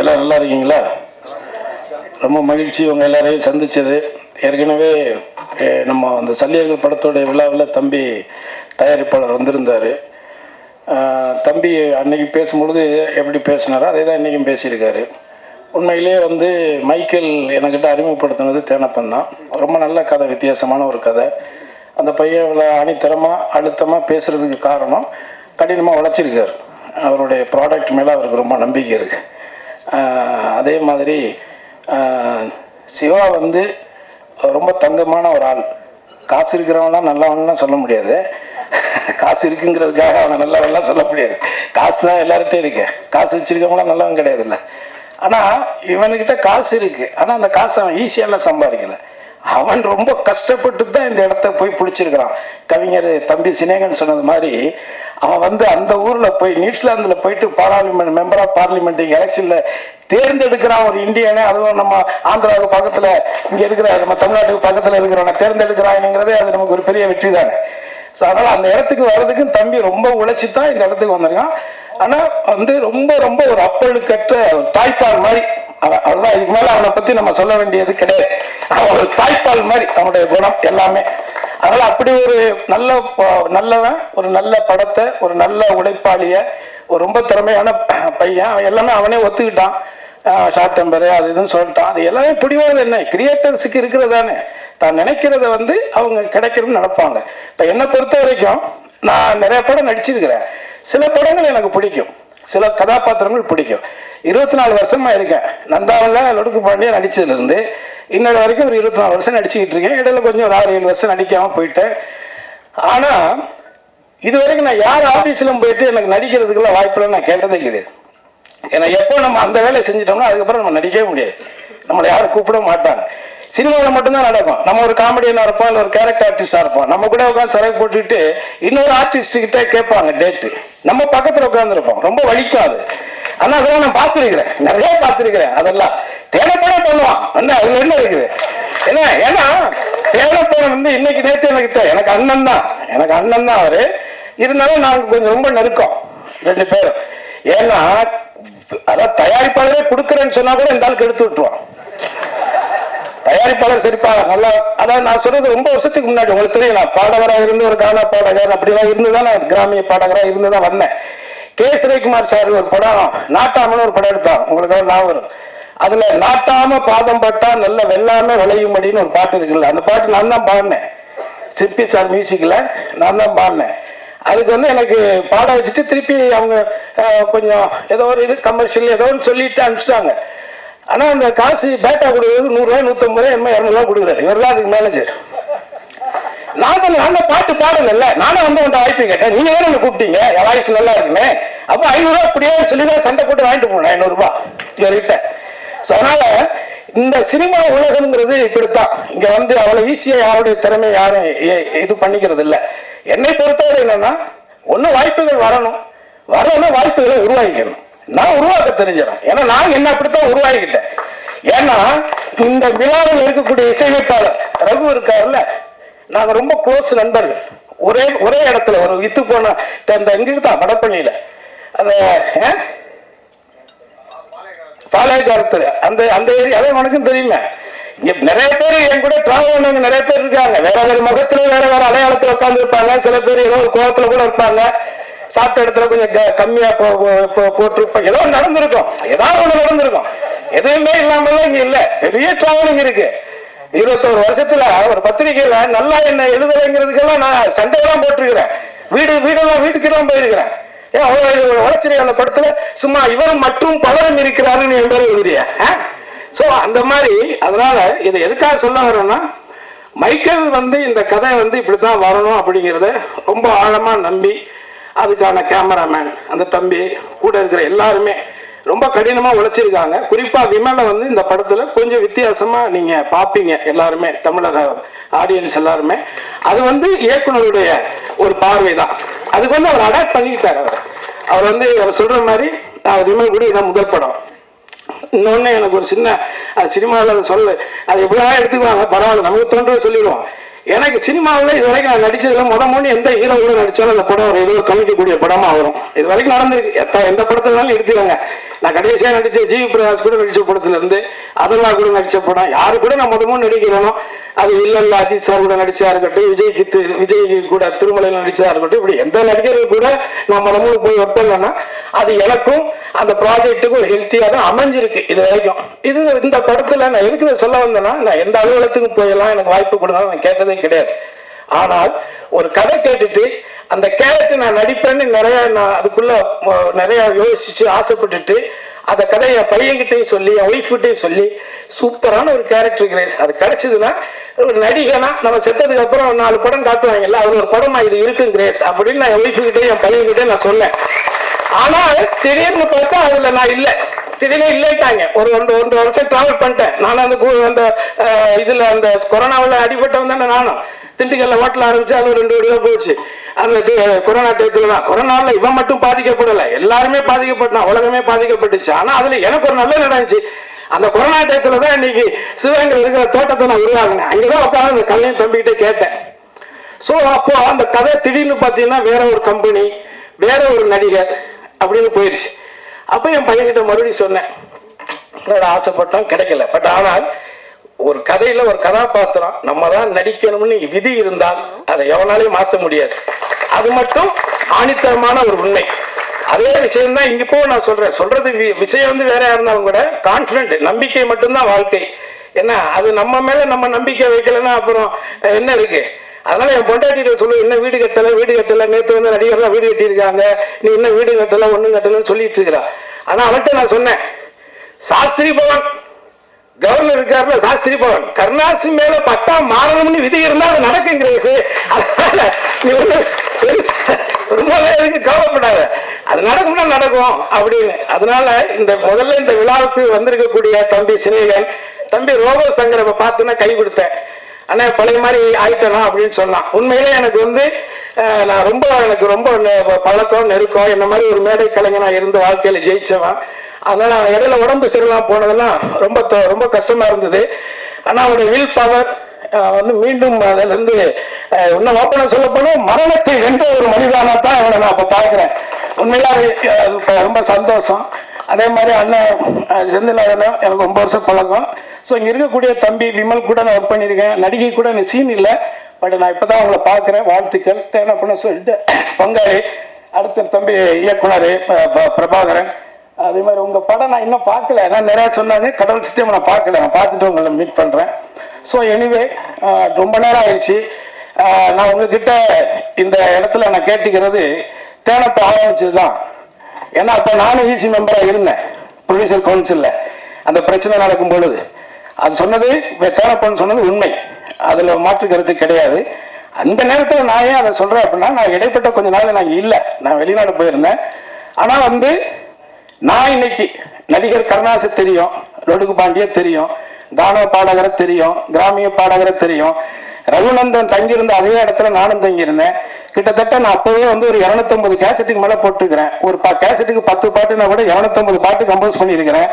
எல்லாம் நல்லா இருக்கீங்களா? ரொம்ப மகிழ்ச்சி உங்கள் எல்லாரையும் சந்தித்தது. ஏற்கனவே நம்ம அந்த சல்லியர்கள் படத்தோடைய விழாவில் தம்பி தயாரிப்பாளர் வந்திருந்தார். தம்பி அன்னைக்கு பேசும்பொழுது எப்படி பேசினாரோ அதே தான் இன்றைக்கும் பேசியிருக்காரு. உண்மையிலே வந்து மைக்கேல் என்கிட்ட அறிமுகப்படுத்தினது தேனப்பன் தான். ரொம்ப நல்ல கதை, வித்தியாசமான ஒரு கதை. அந்த பையன் இவ்வளோ அணித்தரமாக அழுத்தமாக பேசுகிறதுக்கு காரணம் கடினமாக உழைச்சிருக்கார். அவருடைய ப்ராடக்ட் மேலே அவருக்கு ரொம்ப நம்பிக்கை இருக்குது. அதே மாதிரி சிவா வந்து ரொம்ப தங்கமான ஒரு ஆள். காசு இருக்கிறவங்களாம் நல்லவன்லாம் சொல்ல முடியாது. காசு இருக்குங்கிறதுக்காக அவனை நல்லவன்லாம் சொல்ல முடியாது. காசு தான் எல்லார்கிட்டையும் இருக்கு. காசு வச்சுருக்கவங்களாம் நல்லவன் கிடையாது இல்லை. ஆனால் இவனுக்கிட்ட காசு இருக்குது. ஆனால் அந்த காசு அவன் ஈஸியாலாம் சம்பாதிக்கலை. அவன் ரொம்ப கஷ்டப்பட்டு தான் இந்த இடத்த போய் பிடிச்சிருக்கிறான். கவிஞர் தம்பி சினேகன் சொன்னது மாதிரி அவன் வந்து அந்த ஊரில் போய் நியூசிலாந்தில் போயிட்டு பார்லிமெண்ட் மெம்பர் ஆஃப் பார்லிமெண்ட் எலெக்ஷனில் தேர்ந்தெடுக்கிறான் ஒரு இந்தியனை. அதுவும் நம்ம ஆந்திராவுக்கு பக்கத்தில் இங்கே இருக்கிற நம்ம தமிழ்நாட்டுக்கு பக்கத்தில் இருக்கிறவனை தேர்ந்தெடுக்கிறாங்கிறதே அது நமக்கு ஒரு பெரிய வெற்றி தானே. ஸோ அதனால் அந்த இடத்துக்கு வர்றதுக்கும் தம்பி ரொம்ப உழைச்சி தான் இந்த இடத்துக்கு வந்திருக்கான். ஆனால் வந்து ரொம்ப ரொம்ப ஒரு அப்பழுக்கற்ற ஒரு தாய்ப்பால் மாதிரி அதுதான். இதுக்கு மேலே அவனை பற்றி நம்ம சொல்ல வேண்டியது கிடையாது. அவன் ஒரு தாய்ப்பால் மாதிரி அவனுடைய குணம் எல்லாமே. அதனால் அப்படி ஒரு நல்லவன், ஒரு நல்ல படத்தை, ஒரு நல்ல உழைப்பாளிய, ஒரு ரொம்ப திறமையான பையன். அவன் எல்லாமே அவனே ஒத்துக்கிட்டான். ஷார்ட் டெம்பரு அது இதுன்னு சொல்லிட்டான். அது எல்லாமே பிடிவாது என்ன கிரியேட்டர்ஸுக்கு இருக்கிறதானே. தான் நினைக்கிறத வந்து அவங்க கிடைக்கணும்னு நினைப்பாங்க. இப்போ என்னை பொறுத்த வரைக்கும் நான் நிறைய படம் நடிச்சிருக்கிறேன். சில படங்கள் எனக்கு பிடிக்கும், சில கதாபாத்திரங்கள் பிடிக்கும். 24 வருஷமா இருக்கேன். நந்தாவில் லொடுக்கு பாண்டியா நடிச்சதுலேருந்து இன்னொரு வரைக்கும் ஒரு 24 வருஷம் நடிச்சுக்கிட்டு இருக்கேன். இடையில கொஞ்சம் ஒரு 6-7 வருஷம் நடிக்காமல் போயிட்டேன். ஆனால் இது வரைக்கும் நான் யார் ஆஃபீஸிலும் போயிட்டு எனக்கு நடிக்கிறதுக்கெல்லாம் வாய்ப்பெல்லாம் நான் கேட்டதே கிடையாது. ஏன்னா எப்போ நம்ம அந்த வேலையை செஞ்சிட்டோம்னா அதுக்கப்புறம் நம்ம நடிக்கவே முடியாது. நம்மளை யாரும் கூப்பிட மாட்டாங்க. சினிமாவில் மட்டும்தான் நடக்கும். நம்ம ஒரு காமெடியனாக இருப்போம், இல்லை ஒரு கேரக்டர் ஆர்டிஸ்டாக இருப்போம். நம்ம கூட உட்காந்து சிறகு போட்டுக்கிட்டு இன்னொரு ஆர்டிஸ்ட்கிட்ட கேட்பாங்க டேட்டு. நம்ம பக்கத்தில் உட்காந்துருப்போம். ரொம்ப வலிக்கும் அது. ஆனால் அதெல்லாம் நான் பார்த்துருக்கிறேன், நிறைய பார்த்துருக்கிறேன். அதெல்லாம் தேவைப்படம் பண்ணுவான் வந்து அதுல என்ன இருக்குது. ஏன்னா தேவைப்படம் வந்து இன்னைக்கு நேற்று எனக்கு அண்ணன் தான் அவரு. இருந்தாலும் நாங்கள் கொஞ்சம் ரொம்ப நெருக்கம் 2 பேரும். ஏன்னா அதான் தயாரிப்பாளரே கொடுக்குறேன்னு சொன்னா கூட இந்த ஆளுக்கு எடுத்து விட்டுருவான். தயாரிப்பாளர் சரிப்பா நல்லா. அதாவது நான் சொல்றது ரொம்ப வருஷத்துக்கு முன்னாடி உங்களுக்கு தெரியும். நான் பாடகராக இருந்து ஒரு கானா பாடகர் அப்படிலாம் இருந்துதான் நான் கிராமிய பாடகராக இருந்துதான் வந்தேன். கே. ரவிக்குமார் சார் ஒரு படம் நாட்டாமன்னு ஒரு படம் எடுத்தான், உங்களுக்கு நான் வரும். அதுல நாட்டாம பாதம் பட்டா நல்ல வெள்ளாம விளையும்படின்னு ஒரு பாட்டு இருக்குல்ல, அந்த பாட்டு நான் தான் பாடினேன். சிற்பி சார் மியூசிக்ல நான் தான் பாடினேன். அதுக்கு வந்து எனக்கு பாட வச்சுட்டு திருப்பி அவங்க கொஞ்சம் ஏதோ ஒரு இது கமர்ஷியல் ஏதோ ஒன்று சொல்லிட்டு அனுப்பிச்சிட்டாங்க. ஆனால் அந்த காசு பேட்டா கொடுக்குறது 100 ரூபாய் 150 ரூபாய் 200 கொடுக்குறாரு. இவர் தான் அதுக்கு மேனேஜர். நான் பாட்டு பாடல, நானும் வந்து உன்ட்ட வாய்ப்பு கேட்டேன். நீங்க தானே கூப்பிட்டீங்க, என் வாய்ஸ் நல்லா இருக்குன்னு. அப்போ 500 ரூபா அப்படியே சொல்லிதான் சண்டை போட்டு வாங்கிட்டு போனேன் 500 ரூபாய் இவர்கிட்ட. ஸோ அதனால இந்த சினிமா உலகம்ங்கிறது இப்படித்தான். இங்க வந்து அவ்வளவு ஈஸியா யாருடைய திறமை யாரும் இது பண்ணிக்கிறது இல்லை. என்னை பொறுத்தவரை என்னன்னா ஒன்னும் வாய்ப்புகள் வரணும், வாய்ப்புகளை உருவாக்கிக்கணும். நான் உருவாக்க தெரிஞ்சிடும். ஏன்னா நான் என்ன அப்படித்தான் உருவாக்கிட்டேன். ஏன்னா இந்த விழாவில் இருக்கக்கூடிய இசையமைப்பாளர் ரகு இருக்காருல்ல, நாங்க ரொம்ப க்ளோஸ் நண்பர்கள். ஒரே இடத்துல ஒரு வித்து போன இங்கிட்டு தான் வடப்பள்ளியில அந்த பாளையக்காரத்துல அந்த ஏரியா அதே உனக்கும் தெரியுமே. இங்க நிறைய பேர் என் கூட டிராவல் பண்ணவங்க நிறைய பேர் இருக்காங்க. வேற முகத்துல வேற அடையாளத்துல உட்கார்ந்து இருப்பாங்க. சில பேர் ஏதோ ஒரு கோபத்துல கூட இருப்பாங்க. சாப்பிட்ட இடத்துல கொஞ்சம் கம்மியா போட்டிருப்போம். ஏதோ நடந்திருக்கும், ஏதாவது ஒண்ணு நடந்திருக்கும். எதுவுமே இல்லாமலாம் இங்க இல்ல, பெரிய டிராவலிங் இருக்கு. 21 வருஷத்துல ஒரு பத்திரிகையில நல்லா என்ன எழுதலைங்கிறதுக்கெல்லாம் நான் சண்டையெல்லாம் போட்டிருக்கிறேன். வீட்டுக்கெல்லாம் போயிருக்கிறேன். ஏன் அவ்வளவு உழைச்சிரு அந்த படத்துல சும்மா இவரும் மற்றும் பலரும் இருக்கிறாருன்னு என் பேர் எழுதுறியா? ஸோ அந்த மாதிரி. அதனால இதை எதுக்காக சொல்ல வரோம்னா, மைக்கேல் வந்து இந்த கதை வந்து இப்படித்தான் வரணும் அப்படிங்கிறத ரொம்ப ஆழமா நம்பி அதுக்கான கேமராமேன் அந்த தம்பி கூட இருக்கிற எல்லாருமே ரொம்ப கடினமா உழைச்சிருக்காங்க. குறிப்பா விமலை வந்து இந்த படத்துல கொஞ்சம் வித்தியாசமா நீங்க பாப்பீங்க எல்லாருமே, தமிழக ஆடியன்ஸ் எல்லாருமே. அது வந்து இயக்குனருடைய ஒரு பார்வை தான். அதுக்கு வந்து அவர் அடாப்ட் பண்ணிக்கிட்டார். அவர் வந்து அவர் சொல்ற மாதிரி விமல் கூட இதான் முதல் படம். இன்னொன்னு எனக்கு ஒரு சின்ன சினிமாவில் சொல்ல அது எப்படியா எடுத்துக்குவாங்க, பரவாயில்ல நமக்கு தோன்ற சொல்லிடுவோம். எனக்கு சினிமாவில் இது வரைக்கும் நான் நடிச்சதுல முத எந்த ஹீரோ கூட நடிச்சாலும் அந்த படம் ஏதோ ஒரு கவனிக்கக்கூடிய படமா வரும். இது வரைக்கும் நடந்திருக்கு. எந்த படத்துலனாலும் எடுத்துக்கோங்க. நான் கடைசியாக நடிச்ச ஜிவி பிரகாஷ் கூட நடிச்ச படத்துல இருந்து அதெல்லாம் கூட நடிச்ச படம் யாரு கூட நான் முத நடிக்கிறேனோ அது இல்ல அஜித் சார் கூட நடிச்சா இருக்கட்டும், விஜய் கூட திருமலையில் நடிச்சதா இருக்கட்டும், இப்படி எந்த நடிகர்கள் கூட நான் முத போய் ஒர்க் பண்ணேன்னா அது எனக்கும் அந்த ப்ராஜெக்டுக்கும் ஒரு ஹெல்த்தியாக தான் அமைஞ்சிருக்கு இது வரைக்கும். இந்த படத்துல நான் எதுக்கு சொல்ல வந்தேன்னா, நான் எந்த அலுவலகத்துக்கும் போயெல்லாம் எனக்கு வாய்ப்பு கொடுங்க நான் கேட்டதே கிடையாது. ஆனால் ஒரு கதை கேட்டுட்டு அந்த கேரக்டர் நான் நடிப்பேன்னு நான் அதுக்குள்ள நிறைய யோசிச்சு ஆசைப்பட்டுட்டு அந்த கதையை என் பையன்கிட்டையும் சொல்லி என் ஒய்ஃப்கிட்டையும் சொல்லி சூப்பரான ஒரு கேரக்டர் கிரேஸ் அது கிடைச்சதுன்னா ஒரு நடிகனா நம்ம செத்ததுக்கு அப்புறம் 4 படம் காட்டுவாங்கல்ல, அது ஒரு படமா இது இருக்கு கிரேஸ் அப்படின்னு நான் என் ஒய்ஃப்கிட்டையும் என் பையன்கிட்டையும் நான் சொன்னேன். ஆனால் திடீர்னு பார்த்தா அதுல நான் இல்லை, திடீர்னு இல்லைட்டாங்க. ஒரு 1 வருஷம் டிராவல் பண்ணிட்டேன் நான். அந்த இதுல அந்த கொரோனாவில் அடிபட்டவன் தானே நானும். திண்டுக்கல்ல ஹோட்டல் ஆரம்பிச்சு அது 2 வீடுல போச்சு. அந்த கொரோனா டயத்துல தான். கொரோனாவில் இவன் மட்டும் பாதிக்கப்படலை, எல்லாருமே பாதிக்கப்பட்டான், உலகமே பாதிக்கப்பட்டுச்சு. ஆனா அதுல எனக்கு ஒரு நல்ல நடந்துச்சு. அந்த கொரோனா டயத்துல தான் இன்னைக்கு சிவகங்கை இருக்கிற தோட்டத்தை நான் உருவாங்கினேன். அங்கதான் உட்காந்து அந்த கதையும் தம்பிக்கிட்டே கேட்டேன். ஸோ அப்போ அந்த கதை திடீர்னு பார்த்தீங்கன்னா வேற ஒரு கம்பெனி, வேற ஒரு நடிகர் அப்படின்னு போயிடுச்சு. அப்போ என் பையன்கிட்ட மறுபடியும் சொன்னேன், ஆசைப்பட்டோம் கிடைக்கல. பட் ஆனால் ஒரு கதையில ஒரு கதாபாத்திரம் நம்ம தான் நடிக்கணும்னு விதி இருந்தால் அதை எவனாலையும் மாற்ற முடியாது. அது மட்டும் ஆணித்தரமான ஒரு உண்மை. அதே விஷயம் தான் இங்க இப்போ நான் சொல்றது விஷயம் வேற இருந்தாலும் கூட கான்பிடன்ட், நம்பிக்கை மட்டும்தான் வாழ்க்கை. என்ன அது நம்ம மேல நம்ம நம்பிக்கை வைக்கலன்னா அப்புறம் என்ன இருக்கு? அதனால என் பொண்டாட்டிகிட்ட சொல்லுவேன், இன்னும் வீடு கட்டல, நேற்று நடிகர்லாம் வீடு கட்டியிருக்காங்க, நீ இன்னும் வீடு கட்டல ஒன்றும் கட்டலன்னு சொல்லிட்டு இருக்கிறா. ஆனா அவன்கிட்ட நான் சொன்னேன், சாஸ்திரி பவன் கவர்னர் இருக்காருல, சாஸ்திரி பவன் கருணாசி மேல பட்டா மாறணும்னு விதி இருந்தா அது நடக்குங்கிறேன். அதனால நீ ஒண்ணு கவலைப்படாத, அது நடக்கும்னா நடக்கும் அப்படின்னு. அதனால முதல்ல இந்த விழாவுக்கு வந்திருக்கக்கூடிய தம்பி சினேகன், தம்பி ரோபோ சங்கரை பார்த்தோன்னா கை கொடுத்தேன். ஆனா பழைய மாதிரி ஆயிட்டனா அப்படின்னு சொன்னான். உண்மையிலே எனக்கு நான் எனக்கு ரொம்ப பழக்கம் நெருக்கம், என்ன மாதிரி ஒரு மேடை கலைஞனா இருந்து வாழ்க்கையில ஜெயிச்சவன். அதனால இடையில உடம்பு சரியில்லாம போனதெல்லாம் ரொம்ப கஷ்டமா இருந்தது. ஆனா அவனுடைய வில் பவர் மீண்டும் அதுல இருந்து இன்னும் ஓப்பனா சொல்ல போனோம், மரணத்தை வென்ற ஒரு மனிதனா தான் அவனை நான் இப்ப பாக்குறேன். உண்மையில ரொம்ப சந்தோஷம். அதே மாதிரி அண்ணன் செந்திலாதனும் எனக்கு 9 வருஷம் பழக்கம். ஸோ இங்கே இருக்கக்கூடிய தம்பி விமல் கூட நான் ஒர்க் பண்ணியிருக்கேன். நடிகை கூட எனக்கு சீன் இல்லை, பட் நான் இப்போ தான் அவங்கள பார்க்குறேன். வாழ்த்துக்கள் தேன பண்ண சொல்லிட்டு பங்காளி, அடுத்த தம்பி இயக்குனர் பிரபாகரன். அதே மாதிரி உங்கள் படம் நான் இன்னும் பார்க்கல, நான் நிறையா சொன்னாங்க. கடவுள் சித்தியம் நான் பார்க்கல, நான் பார்த்துட்டு உங்களை மீட் பண்ணுறேன். ஸோ எனிவே ரொம்ப நேரம் ஆயிடுச்சு. நான் உங்ககிட்ட இந்த இடத்துல நான் கேட்டுக்கிறது, தேனப்ப ஆரம்பிச்சது தான். ஏன்னா அப்போ நானும் ஈசி மெம்பராக இருந்தேன் ப்ரொடியூசர் கவுன்சிலில். அந்த பிரச்சனை நடக்கும் பொழுது அது சொன்னது தேனப்பன்னு சொன்னது உண்மை, அதில் மாற்று கருத்து கிடையாது. அந்த நேரத்தில் நான் ஏன் அதை சொல்கிறேன் அப்படின்னா, நான் இடைப்பட்ட கொஞ்ச நாள் நான் இல்லை, நான் வெளிநாடு போயிருந்தேன். ஆனால் நான் இன்னைக்கு நடிகர் கருணாசை தெரியும், லொடுக்கு பாண்டிய தெரியும், கான பாடகரை தெரியும், கிராமிய பாடகரை தெரியும். ரகுநந்தன் தங்கியிருந்த அதே இடத்துல நானும் தங்கியிருந்தேன். கிட்டத்தட்ட நான் அப்பவே ஒரு 250 கேசட்டுக்கு மேல போட்டுருக்கிறேன். ஒரு கேசட்டுக்கு 10 பாட்டுனா கூட 250 பாட்டு கம்போஸ் பண்ணியிருக்கிறேன்.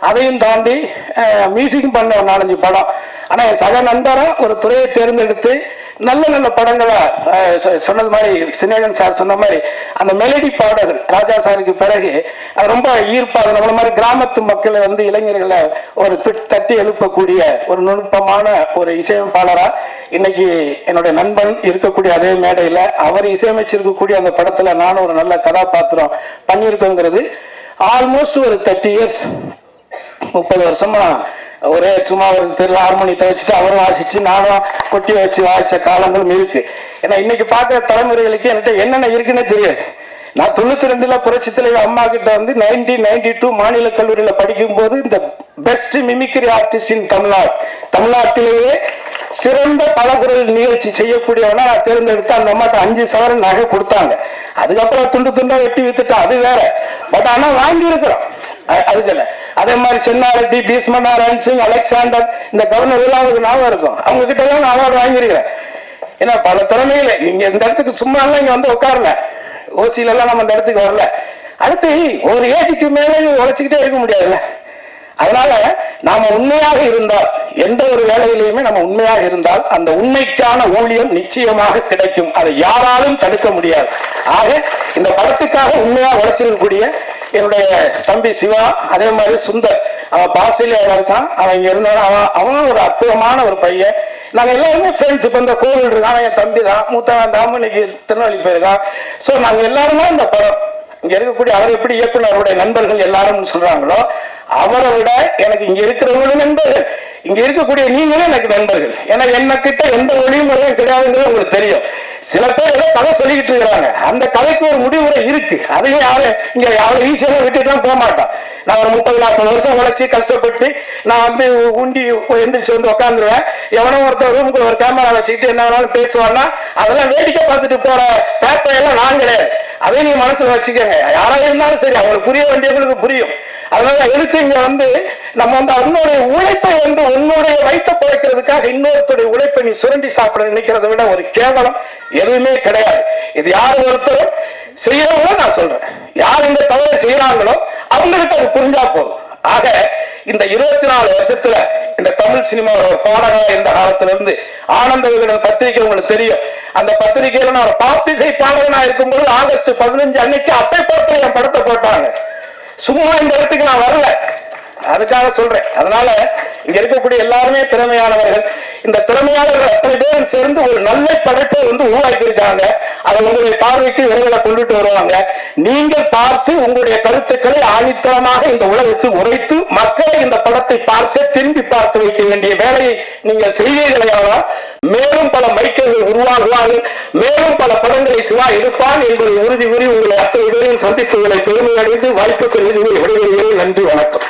அதையும் தாண்டி மியூசிக்கும் பண்ண ஒரு 4-5 படம். ஆனா என் சக நண்பரா ஒரு துறையை தேர்ந்தெடுத்து நல்ல நல்ல படங்களை சொன்னது மாதிரி சினேகன் சார் சொன்ன மாதிரி அந்த மெலடி பாடல்கள் ராஜா சாருக்கு பிறகு அது ரொம்ப ஈர்ப்பாக நம்மள மாதிரி கிராமத்து மக்களை இளைஞர்களை ஒரு தட்டி எழுப்பக்கூடிய ஒரு நுட்பமான ஒரு இசையமைப்பாளரா இன்னைக்கு என்னுடைய நண்பன் இருக்கக்கூடிய அதே மேடையில அவர் இசையமைச்சிருக்கக்கூடிய அந்த படத்துல நானும் ஒரு நல்ல கதாபாத்திரம் பண்ணியிருக்கோங்கிறது ஆல்மோஸ்ட் ஒரு 30 இயர்ஸ் 30 வருஷமா ஒரே சும்மா ஒரு தெரு ஹார்மோனியத்தை வச்சுட்டு அவரும் வாசிச்சு நானும் கொட்டி வச்சு வாசிச்ச காலங்களும் இருக்கு. ஏன்னா இன்னைக்கு பார்க்குற தலைமுறைகளுக்கு என்கிட்ட என்னென்ன இருக்குன்னு தெரியாது. நான் 92ல் புரட்சி தலைவர் அம்மா கிட்ட 1992 மாநில கல்லூரியில படிக்கும் போது இந்த பெஸ்ட் மிமிக்ரி ஆர்டிஸ்ட் இன் தமிழ்நாட்டிலேயே சிறந்த பலகுரல் நிகழ்ச்சி செய்யக்கூடியவனா நான் தேர்ந்தெடுத்து அந்த அம்மாட்ட 5 சவரன் நகை கொடுத்தாங்க. அதுக்கப்புறம் துண்டா வெட்டி வித்துட்டா அது வேற. பட் ஆனா வாங்கி இருக்கிறோம் அதுக்கல்ல. அதே மாதிரி சென்னாரெட்டி, பீஸ்மநாராயண் சிங், அலெக்சாண்டர், இந்த கவர்னர் எல்லாம் ஞாபகம் இருக்கும். அவங்க கிட்ட எல்லாம் நான் அவார்டு வாங்கியிருக்கிறேன். ஏன்னா பல திறமையில இங்க இந்த இடத்துக்கு சும்மா எல்லாம் இங்க உட்காரல, ஓசியில எல்லாம் நம்ம இந்த இடத்துக்கு வரல. அடுத்து ஒரு ஏஜுக்கு மேலே உழைச்சிக்கிட்டே இருக்க முடியாதுல்ல. அதனால நாம உண்மையாக இருந்தால், எந்த ஒரு வேலையிலையுமே நம்ம உண்மையாக இருந்தால் அந்த உண்மைக்கான ஊழியம் நிச்சயமாக கிடைக்கும். அதை யாராலும் தடுக்க முடியாது. ஆக இந்த படத்துக்காக உண்மையா உழைச்சிருக்கக்கூடிய என்னுடைய தம்பி சிவா, அதே மாதிரி சுந்தர், அவன் ஆஸ்திரேலியாவில் இருக்கான், அவன் இங்க இருந்தாலும் அவனும் ஒரு அற்புதமான ஒரு பையன். நாங்க எல்லாருமே ஃப்ரெண்ட்ஸ். இப்ப இந்த கோவில் இருக்கான், என் தம்பி தான், மூத்தவன் தாமு இன்னைக்கு திருநெல்வேலி போயிருக்கான். ஸோ நாங்க எல்லாருமே இந்த படம் இங்க இருக்கக்கூடிய அவர் எப்படி இயக்குனருடைய நண்பர்கள் எல்லாரும் சொல்றாங்களோ, அவரை விட எனக்கு இங்க இருக்கிறவங்களும் நண்பர்கள், இங்க இருக்கக்கூடிய நீங்களும் எனக்கு நண்பர்கள். ஏன்னா என்ன கிட்ட எந்த ஒளிமுறையும் கிடையாதுங்கிறது உங்களுக்கு தெரியும். சில பேர் ஏதோ கதை சொல்லிக்கிட்டு இருக்கிறாங்க, அந்த கதைக்கு ஒரு முடிவுரை இருக்கு. அதையும் யாரும் இங்க அவ்வளவு ஈஸியாக விட்டுட்டுலாம் போக மாட்டான். நான் ஒரு 30-40 வருஷம் உழைச்சி கஷ்டப்பட்டு நான் வந்து உண்டி எந்திரிச்சு வந்து உட்காந்துருவேன். எவனோ ஒருத்தர் ரூமுக்குள்ள ஒரு கேமரா வச்சுக்கிட்டு என்ன வேணாலும் பேசுவான்னா அதெல்லாம் வேடிக்கை பார்த்துட்டு போற பேப்பையெல்லாம் நான் கிடையாது. அதை நீங்க மனசுல வச்சுக்கோங்க. யாரா இருந்தாலும் சரி, அவங்களுக்கு புரிய வேண்டியவங்களுக்கு புரியும். அதனால எதுக்கு இங்க வந்து நம்ம வந்து அவனுடைய உழைப்பை வந்து உன்னுடைய வைத்த பிழைக்கிறதுக்காக இன்னொருத்தருடைய உழைப்பை நீ சுரண்டி சாப்பிட நினைக்கிறத விட ஒரு கேவலம் எதுவுமே கிடையாது. இது யார் ஒருத்தரும் செய்யறவங்களும் நான் சொல்றேன், யார் இந்த தவறை செய்யறாங்களோ அவங்களுக்கு அது புரிஞ்சா போதும். ஆக இந்த 24 வருஷத்துல இந்த தமிழ் சினிமாவோட ஒரு பாடகா இந்த காலத்துல இருந்து ஆனந்த விகடன் பத்திரிகை உங்களுக்கு தெரியும். அந்த பத்திரிகையில நான் ஒரு பாப்பிசை பாடகனா இருக்கும்போது ஆகஸ்ட் 15 அன்னைக்கு அட்டை படத்துல என் படத்தை போட்டாங்க. சும்மா இந்த இடத்துக்கு நான் வரல, அதுக்காக சொல்றேன். அதனால இங்க இருக்கக்கூடிய எல்லாருமே திறமையானவர்கள். இந்த திறமையானவர்கள் அத்தனை பேரும் சேர்ந்து ஒரு நல்ல படைப்பை வந்து உருவாக்கி இருக்காங்க. அதை உங்களுடைய பார்வைக்கு விரைவில் கொண்டுட்டு வருவாங்க. நீங்கள் பார்த்து உங்களுடைய கருத்துக்களை ஆணித்தரமாக இந்த உலகத்துக்கு உரைத்து மக்களை இந்த படத்தை பார்க்க திரும்பி பார்க்க வைக்க வேண்டிய வேலையை நீங்கள் செய்வீர்களானால் மேலும் பல மைக்கேல்கள் உருவாகுவார்கள், மேலும் பல படங்களை சிவா எடுப்பான் என்பதை உறுதி கூறி உங்களை அத்தனை பேரையும் சந்தித்து உங்களை பெருமை அடைந்து வாய்ப்புக்கு விடைபெறுகிறேன். நன்றி, வணக்கம்.